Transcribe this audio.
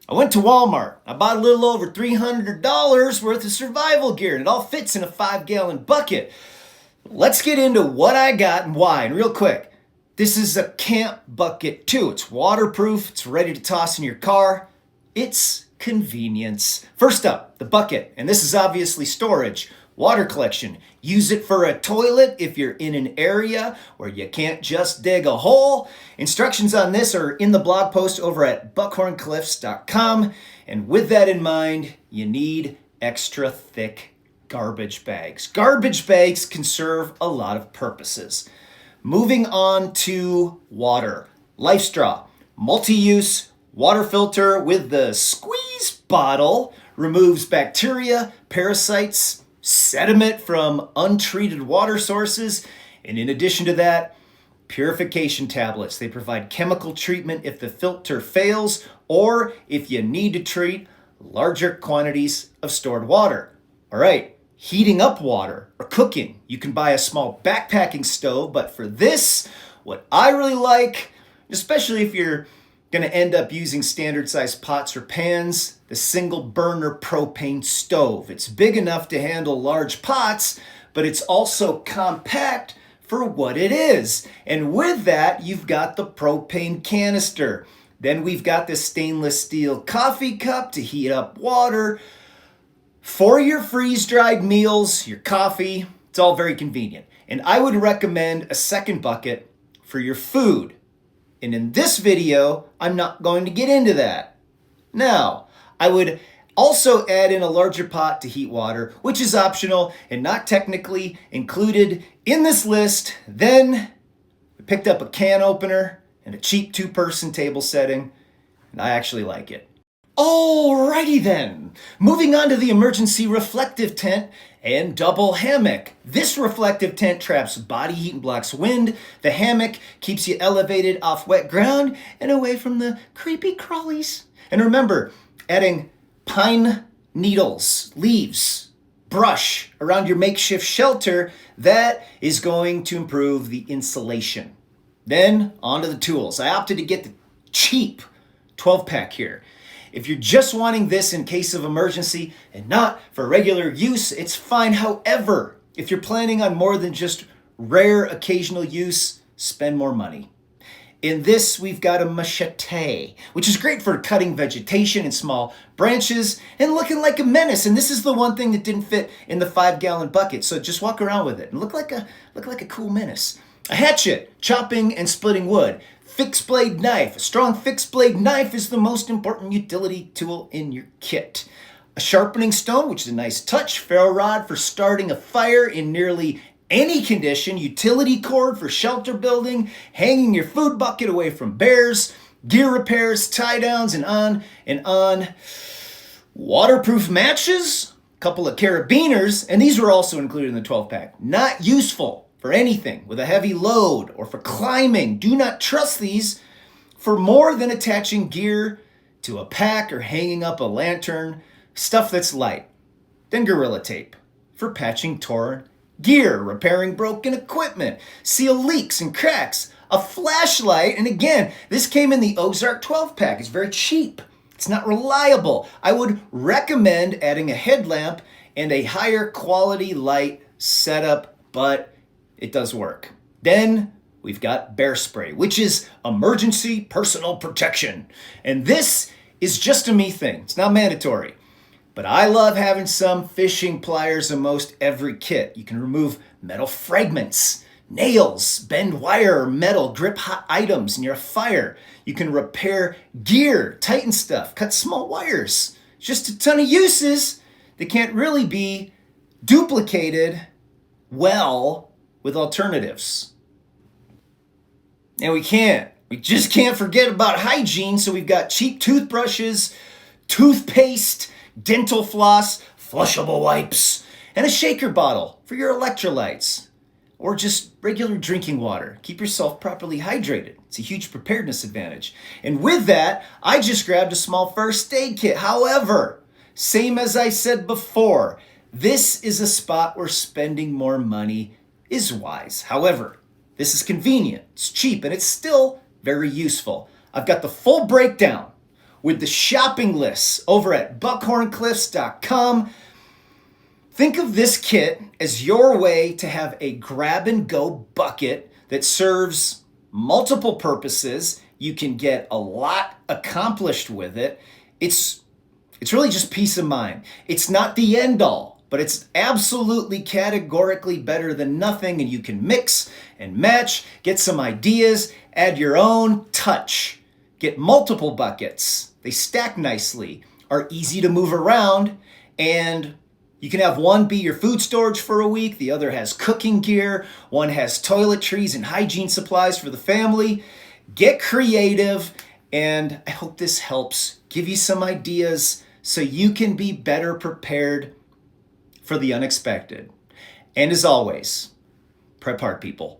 I went to Walmart. I bought a little over $300 worth of survival gear, and it all fits in a 5-gallon bucket. Let's get into what I got and why. And real quick, this is a camp bucket too. It's waterproof, it's ready to toss in your car. It's convenience. First up, the bucket, and this is obviously storage. Water collection. Use it for a toilet if you're in an area where you can't just dig a hole. Instructions on this are in the blog post over at buckhorncliffs.com. And with that in mind, you need extra thick garbage bags. Garbage bags can serve a lot of purposes. Moving on to water. LifeStraw, multi-use water filter with the squeeze bottle, removes bacteria, parasites, sediment from untreated water sources, and in addition to that, purification tablets. They provide chemical treatment if the filter fails or if you need to treat larger quantities of stored water. All right, heating up water or cooking. You can buy a small backpacking stove, but for this, what I really like, especially if you're going to end up using standard sized pots or pans, the single burner propane stove. It's big enough to handle large pots, but it's also compact for what it is. And with that, you've got the propane canister. Then we've got the stainless steel coffee cup to heat up water. For your freeze-dried meals, your coffee, it's all very convenient. And I would recommend a second bucket for your food. And in this video, I'm not going to get into that. Now, I would also add in a larger pot to heat water, which is optional and not technically included in this list. Then we picked up a can opener and a cheap 2-person table setting, and I actually like it. Alrighty then, moving on to the emergency reflective tent and double hammock. This reflective tent traps body heat and blocks wind. The hammock keeps you elevated off wet ground and away from the creepy crawlies. And remember, adding pine needles, leaves, brush around your makeshift shelter, that is going to improve the insulation. Then onto the tools. I opted to get the cheap 12-pack here. If you're just wanting this in case of emergency and not for regular use, it's fine. However, if you're planning on more than just rare occasional use, spend more money. In this, we've got a machete, which is great for cutting vegetation and small branches and looking like a menace. And this is the one thing that didn't fit in the 5-gallon bucket. So just walk around with it and look like a cool menace. A hatchet, chopping and splitting wood. Fixed blade knife. A strong fixed blade knife is the most important utility tool in your kit. A sharpening stone, which is a nice touch. Ferro rod for starting a fire in nearly any condition. Utility cord for shelter building. Hanging your food bucket away from bears. Gear repairs, tie downs, and on and on. Waterproof matches. A couple of carabiners, and these were also included in the 12-pack. Not useful for anything with a heavy load or for climbing. Do not trust these for more than attaching gear to a pack or hanging up a lantern, stuff that's light. Then Gorilla Tape for patching torn gear, repairing broken equipment, seal leaks and cracks, a flashlight, and again, this came in the Ozark 12-pack. It's very cheap. It's not reliable. I would recommend adding a headlamp and a higher quality light setup, but it does work. Then we've got bear spray, which is emergency personal protection. And this is just a me thing. It's not mandatory. But I love having some fishing pliers in most every kit. You can remove metal fragments, nails, bend wire or metal, grip hot items near a fire. You can repair gear, tighten stuff, cut small wires. Just a ton of uses that can't really be duplicated well with alternatives. And we just can't forget about hygiene. So we've got cheap toothbrushes, toothpaste, dental floss, flushable wipes, and a shaker bottle for your electrolytes or just regular drinking water. Keep yourself properly hydrated. It's a huge preparedness advantage. And with that, I just grabbed a small first aid kit. However, same as I said before, this is a spot where spending more money is wise. However, this is convenient, it's cheap, and it's still very useful. I've got the full breakdown with the shopping lists over at buckhorncliffs.com. Think of this kit as your way to have a grab-and-go bucket that serves multiple purposes. You can get a lot accomplished with it. It's really just peace of mind. It's not the end all, but it's absolutely categorically better than nothing, and you can mix and match, get some ideas, add your own touch. Get multiple buckets. They stack nicely, are easy to move around, and you can have one be your food storage for a week, the other has cooking gear, one has toiletries and hygiene supplies for the family. Get creative, and I hope this helps give you some ideas so you can be better prepared for the unexpected. And as always, prep hard, people.